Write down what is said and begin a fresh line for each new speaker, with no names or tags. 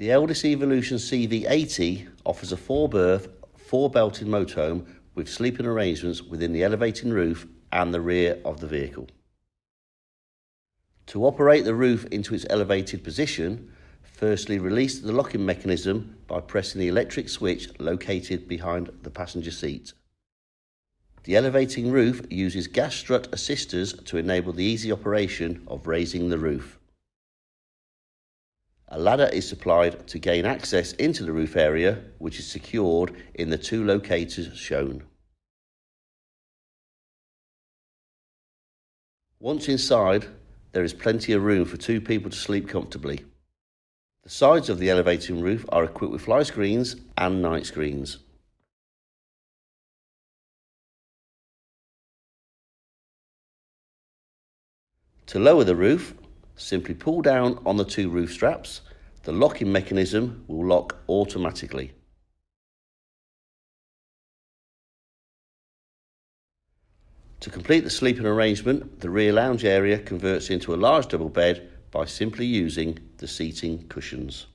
The Elddis Evolution CV80 offers a 4-berth, 4-belted motorhome with sleeping arrangements within the elevating roof and the rear of the vehicle. To operate the roof into its elevated position, firstly release the locking mechanism by pressing the electric switch located behind the passenger seat. The elevating roof uses gas strut assisters to enable the easy operation of raising the roof. A ladder is supplied to gain access into the roof area, which is secured in the 2 locators shown. Once inside, there is plenty of room for 2 people to sleep comfortably. The sides of the elevating roof are equipped with fly screens and night screens. To lower the roof, simply pull down on the 2 roof straps. The locking mechanism will lock automatically. To complete the sleeping arrangement, the rear lounge area converts into a large double bed by simply using the seating cushions.